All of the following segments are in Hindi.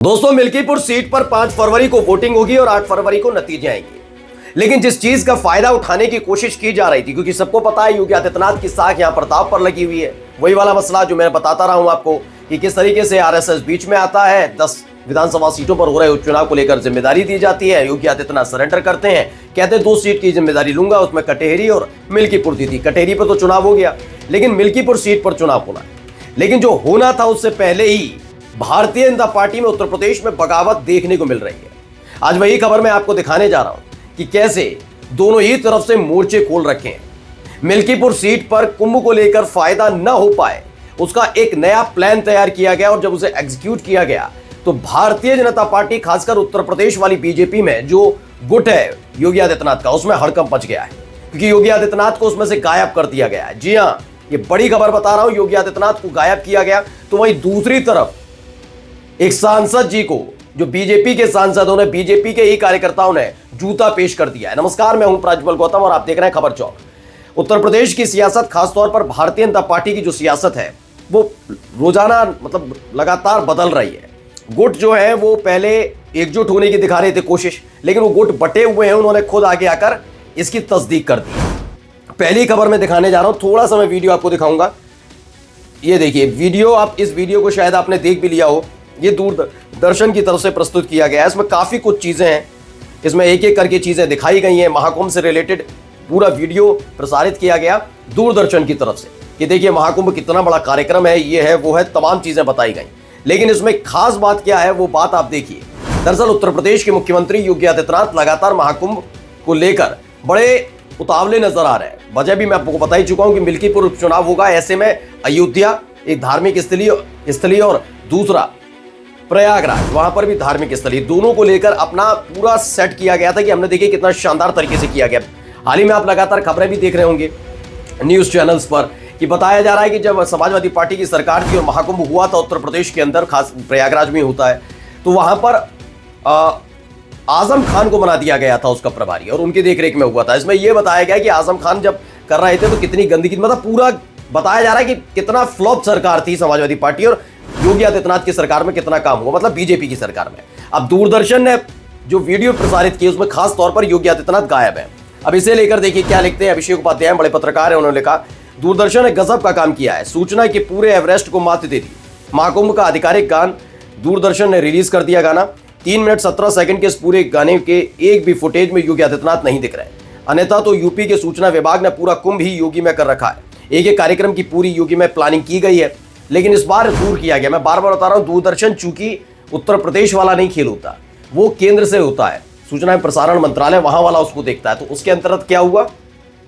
दोस्तों, मिल्कीपुर सीट पर 5 फरवरी को वोटिंग होगी और 8 फरवरी को नतीजे आएंगे। लेकिन जिस चीज का फायदा उठाने की कोशिश की जा रही थी, क्योंकि सबको पता है योगी आदित्यनाथ की साख यहां प्रताप पर लगी हुई है, वही वाला मसला जो मैं बताता रहा हूं आपको कि किस तरीके से आरएसएस बीच में आता है। 10 विधानसभा सीटों पर हो रहे उपचुनाव को लेकर जिम्मेदारी दी जाती है। योगी आदित्यनाथ सरेंडर करते हैं, कहते हैं 2 सीट की जिम्मेदारी लूंगा, उसमें कटेहरी और मिल्कीपुर दी थी। कटेहरी पर तो चुनाव हो गया, लेकिन मिल्कीपुर सीट पर चुनाव होना है। लेकिन जो होना था उससे पहले ही भारतीय जनता पार्टी में उत्तर प्रदेश में बगावत देखने को मिल रही है। आज वही खबर मैं आपको दिखाने जा रहा हूं कि कैसे दोनों ही तरफ से मोर्चे खोल रखे हैं। मिल्कीपुर सीट पर कुंभ को लेकर फायदा न हो पाए, उसका एक नया प्लान तैयार किया गया और जब उसे एग्जीक्यूट किया गया तो भारतीय जनता पार्टी, खासकर उत्तर प्रदेश वाली बीजेपी में जो गुट है योगी आदित्यनाथ का, उसमें हड़कंप मच गया है, क्योंकि योगी आदित्यनाथ को उसमें से गायब कर दिया गया है। जी हां, ये बड़ी खबर बता रहा हूं, योगी आदित्यनाथ को गायब किया गया। तो वहीं दूसरी तरफ एक सांसद जी को, जो बीजेपी के सांसदों ने, बीजेपी के ही कार्यकर्ताओं ने जूता पेश कर दिया है। नमस्कार, मैं हूं प्राज्वल गौतम और आप देख रहे हैं खबर चौक। उत्तर प्रदेश की सियासत, खासतौर पर भारतीय जनता पार्टी की जो सियासत है वो रोजाना मतलब लगातार बदल रही है। गुट जो है वो पहले एकजुट होने की दिखा रहे थे कोशिश, लेकिन वो गुट बटे हुए हैं। उन्होंने खुद आगे आकर इसकी तस्दीक कर दी। पहली खबर में दिखाने जा रहा हूं, थोड़ा सा मैं वीडियो आपको दिखाऊंगा। ये देखिए वीडियो, आप इस वीडियो को शायद आपने देख भी लिया हो। ये दूरदर्शन की तरफ से प्रस्तुत किया गया है। इसमें काफी कुछ चीजें हैं, इसमें एक एक करके चीजें दिखाई गई हैं। महाकुंभ से रिलेटेड पूरा वीडियो प्रसारित किया गया दूरदर्शन की तरफ से कि देखिए महाकुंभ कितना बड़ा कार्यक्रम है, ये है वो है, तमाम चीजें बताई गई। लेकिन इसमें खास बात क्या है वो बात आप देखिए। दरअसल उत्तर प्रदेश के मुख्यमंत्री योगी आदित्यनाथ लगातार महाकुंभ को लेकर बड़े उतावले नजर आ रहे हैं। वजह भी मैं आपको बता ही चुका हूं कि मिल्कीपुर उपचुनाव होगा, ऐसे में अयोध्या एक धार्मिक स्थली और दूसरा प्रयागराज, वहां पर भी धार्मिक स्थली, दोनों को लेकर अपना पूरा सेट किया गया था कि हमने देखिए कितना शानदार तरीके से किया गया। हाल ही में आप लगातार खबरें भी देख रहे होंगे न्यूज चैनल्स पर कि बताया जा रहा है कि जब समाजवादी पार्टी की सरकार थी और महाकुंभ हुआ था उत्तर प्रदेश के अंदर, खास प्रयागराज में होता है, तो वहां पर आजम खान को बना दिया गया था उसका प्रभारी और उनकी देखरेख में हुआ था। इसमें यह बताया गया कि आजम खान जब कर रहे थे तो कितनी गंदगी, मतलब पूरा बताया जा रहा है कि कितना फ्लॉप सरकार थी समाजवादी पार्टी और योगी आदित्यनाथ की सरकार में कितना काम हुआ, मतलब बीजेपी की सरकार में। अब दूरदर्शन ने जो वीडियो प्रसारित की उसमें खास तौर पर योगी आदित्यनाथ गायब है। अब इसे लेकर देखिए क्या लिखते हैं अभिषेक उपाध्याय, बड़े पत्रकार हैं। उन्होंने लिखा, दूरदर्शन ने गजब का काम किया है, सूचना के पूरे एवरेस्ट को मात दे दी। महाकुंभ का आधिकारिक गान दूरदर्शन ने रिलीज कर दिया। गाना 3 मिनट 17 सेकंड के इस पूरे गाने के एक भी फुटेज में योगी आदित्यनाथ नहीं दिख रहे। अन्यथा तो यूपी के सूचना विभाग ने पूरा कुंभ ही योगी में कर रखा है। एक कार्यक्रम की पूरी योगी में प्लानिंग की गई है, लेकिन इस बार दूर किया गया। मैं बार बार बता रहा हूं, दूरदर्शन चूंकि उत्तर प्रदेश वाला नहीं खेल होता, वो केंद्र से होता है, सूचना एवं प्रसारण मंत्रालय वहां वाला उसको देखता है। तो उसके अंतर्गत क्या हुआ,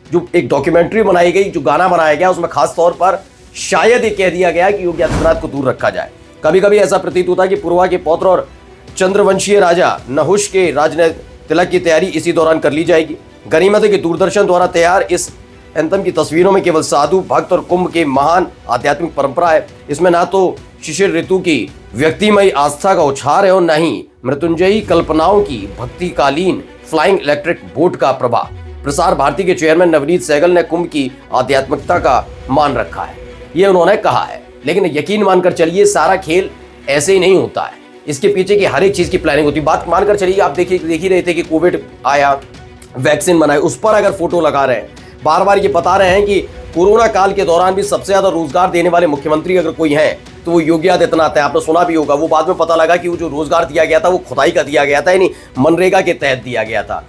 जो एक डॉक्यूमेंट्री बनाई गई, जो गाना बनाया गया, उसमें खास तौर पर शायद ये कह दिया गया कि योगी आदित्यनाथ को दूर रखा जाए। कभी कभी ऐसा प्रतीत होता है कि पूर्वा के पौत्र और चंद्रवंशीय राजा नहुष के राजनैतिक तिलक की तैयारी इसी दौरान कर ली जाएगी। गनीमत है कि दूरदर्शन द्वारा तैयार इस एंथम की तस्वीरों में केवल साधु, भक्त और कुंभ की महान आध्यात्मिक परंपरा है। इसमें ना तो शिशिर ऋतु की व्यक्तिमय आस्था का उछार है और न ही मृत्युंजयी कल्पनाओं की भक्तिकालीन फ्लाइंग इलेक्ट्रिक बोट का प्रभाव। प्रसार भारती के चेयरमैन नवनीत सहगल ने कुंभ की आध्यात्मिकता का मान रखा है, ये उन्होंने कहा है। लेकिन यकीन मानकर चलिए, सारा खेल ऐसे ही नहीं होता है, इसके पीछे की हर एक चीज की प्लानिंग होती है। बात मानकर चलिए, आप देख ही रहे थे कि कोविड आया, वैक्सीन बनाए, उस पर अगर फोटो लगा रहे हैं, बार बार ये बता रहे हैं कि कोरोना काल के दौरान भी सबसे ज्यादा रोजगार देने वाले मुख्यमंत्री अगर कोई हैं तो वो योगी आदित्यनाथ है। आपने सुना भी होगा, वो बाद में पता लगा कि वो जो रोजगार दिया गया था वो खुदाई का दिया गया था, यानी मनरेगा के तहत दिया गया था।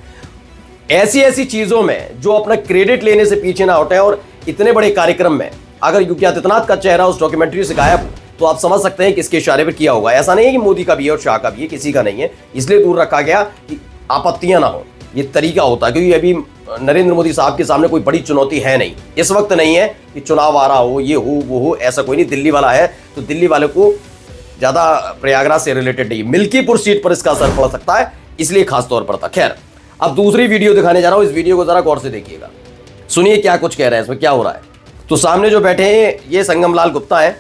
ऐसी ऐसी चीजों में जो अपना क्रेडिट लेने से पीछे ना हटे, और इतने बड़े कार्यक्रम में अगर योगी आदित्यनाथ का चेहरा उस डॉक्यूमेंट्री से गायब हो तो आप समझ सकते हैं किसके इशारे पर किया होगा। ऐसा नहीं है कि मोदी का भी है और शाह का भी है, किसी का नहीं है, इसलिए दूर रखा गया कि आपत्तियां ना हो। ये तरीका होता है, क्योंकि अभी नरेंद्र मोदी साहब के सामने कोई बड़ी चुनौती है नहीं, इस वक्त नहीं है कि चुनाव आ रहा हो, ये हो वो हो, ऐसा कोई नहीं। दिल्ली वाला है तो दिल्ली वाले को ज्यादा प्रयागराज से रिलेटेड नहीं, मिल्कीपुर सीट पर इसका असर पड़ सकता है, इसलिए खास तौर पर था। खैर, अब दूसरी वीडियो दिखाने जा रहा हूं, इस वीडियो को जरा गौर से देखिएगा, सुनिए क्या कुछ कह रहे हैं, इसमें क्या हो रहा है। तो सामने जो बैठे हैं ये संगम लाल गुप्ता है,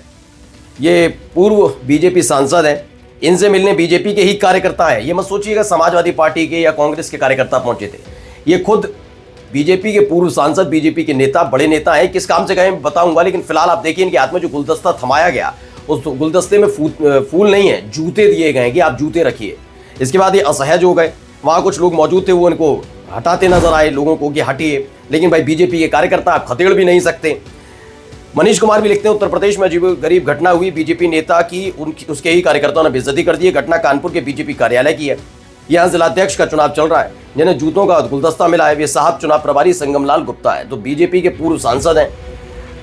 ये पूर्व बीजेपी सांसद हैं। इनसे मिलने बीजेपी के ही कार्यकर्ता हैं, ये मत सोचिएगा समाजवादी पार्टी के या कांग्रेस के कार्यकर्ता पहुंचे थे। ये खुद बीजेपी के पूर्व सांसद, बीजेपी के नेता, बड़े नेता हैं। किस काम से गए बताऊंगा, लेकिन फिलहाल आप देखिए इनके हाथ में जो गुलदस्ता थमाया गया उस गुलदस्ते में फूल नहीं है, जूते दिए गए हैं कि आप जूते रखिए। इसके बाद ये असहज हो गए। वहाँ कुछ लोग मौजूद थे, वो इनको हटाते नजर आए लोगों को कि हटिए, लेकिन भाई बीजेपी के कार्यकर्ता आप खदेड़ भी नहीं सकते। मनीष कुमार भी लिखते हैं, उत्तर प्रदेश में अजीब गरीब घटना हुई, बीजेपी नेता की उसके ही कार्यकर्ताओं ने बेइज्जती कर दी। घटना कानपुर के बीजेपी कार्यालय की है। यहाँ जिलाध्यक्ष का चुनाव चल रहा है, जिन्हें जूतों का गुलदस्ता मिला है वे साहब चुनाव प्रभारी संगमलाल गुप्ता है, तो बीजेपी के पूर्व सांसद हैं।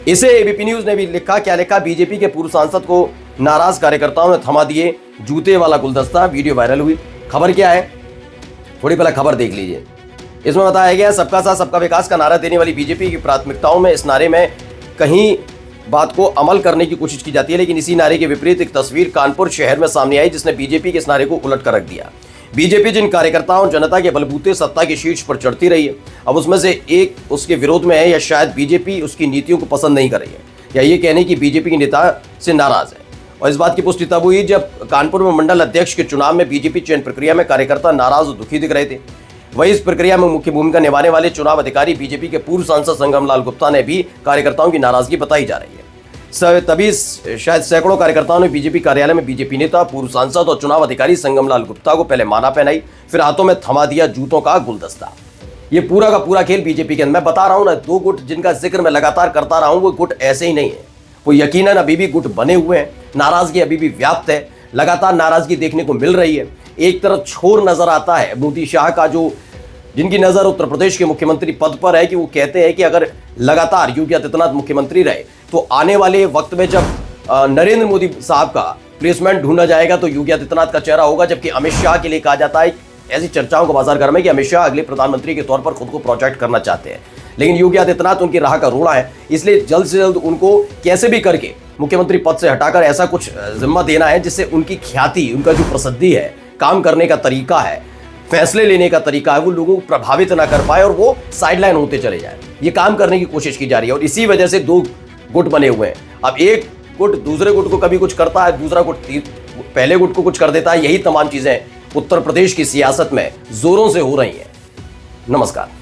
इसे एबीपी न्यूज ने भी लिखा, क्या लिखा, बीजेपी के पूर्व सांसद को नाराज कार्यकर्ताओं ने थमा दिए जूते वाला गुलदस्ता, वीडियो वायरल हुई। खबर क्या है, थोड़ी पहले खबर देख लीजिए। इसमें बताया गया सबका साथ सबका विकास का नारा देने वाली बीजेपी की प्राथमिकताओं में इस नारे में कहीं बात को अमल करने की कोशिश की जाती है, लेकिन इसी नारे के विपरीत एक तस्वीर कानपुर शहर में सामने आई जिसने बीजेपी के इस नारे को उलट कर रख दिया। बीजेपी जिन कार्यकर्ताओं जनता के बलबूते सत्ता की शीर्ष पर चढ़ती रही है, अब उसमें से एक उसके विरोध में है या शायद बीजेपी उसकी नीतियों को पसंद नहीं कर रही है, या ये कहने की बीजेपी के नेता से नाराज है। और इस बात की पुष्टि तब हुई जब कानपुर में मंडल अध्यक्ष के चुनाव में बीजेपी चयन प्रक्रिया में कार्यकर्ता नाराज और दुखी दिख रहे थे। वही इस प्रक्रिया में मुख्य भूमिका निभाने वाले चुनाव अधिकारी बीजेपी के पूर्व सांसद संगमलाल गुप्ता ने भी कार्यकर्ताओं की नाराजगी बताई जा रही है। तभी शायद सैकड़ों कार्यकर्ताओं ने बीजेपी कार्यालय में बीजेपी नेता, पूर्व सांसद और चुनाव अधिकारी संगमलाल गुप्ता को पहले माला पहनाई, फिर हाथों में थमा दिया जूतों का गुलदस्ता। ये पूरा का पूरा खेल बीजेपी के अंदर, मैं बता रहा हूं ना, 2 गुट जिनका जिक्र मैं लगातार करता रहा हूं, वो गुट ऐसे ही नहीं है, वो यकीनन अभी भी गुट बने हुए हैं। नाराजगी अभी भी व्याप्त है, लगातार नाराजगी देखने को मिल रही है। एक तरफ छोर नजर आता है मोदी शाह का, जो जिनकी नजर उत्तर प्रदेश के मुख्यमंत्री पद पर है, कि वो कहते हैं कि अगर लगातार योगी आदित्यनाथ मुख्यमंत्री रहे तो आने वाले वक्त में जब नरेंद्र मोदी साहब का प्लेसमेंट ढूंढा जाएगा तो योगी आदित्यनाथ का चेहरा होगा। जबकि अमित शाह के लिए कहा जाता है, ऐसी चर्चाओं को बाजार गर्म है कि अमित शाह अगले प्रधानमंत्री के तौर पर खुद को प्रोजेक्ट करना चाहते हैं, लेकिन योगी आदित्यनाथ उनकी राह का रोड़ा है, इसलिए जल्द से जल्द उनको कैसे भी करके मुख्यमंत्री पद से हटाकर ऐसा कुछ जिम्मा देना है जिससे उनकी ख्याति, उनका जो प्रसिद्धि है, काम करने का तरीका है, फैसले लेने का तरीका है, वो लोगों को प्रभावित ना कर पाए और वो साइडलाइन होते चले जाए। ये काम करने की कोशिश की जा रही है और इसी वजह से 2 गुट बने हुए हैं। अब एक गुट दूसरे गुट को कभी कुछ करता है, दूसरा गुट पहले गुट को कुछ कर देता है। यही तमाम चीजें उत्तर प्रदेश की सियासत में जोरों से हो रही हैं। नमस्कार।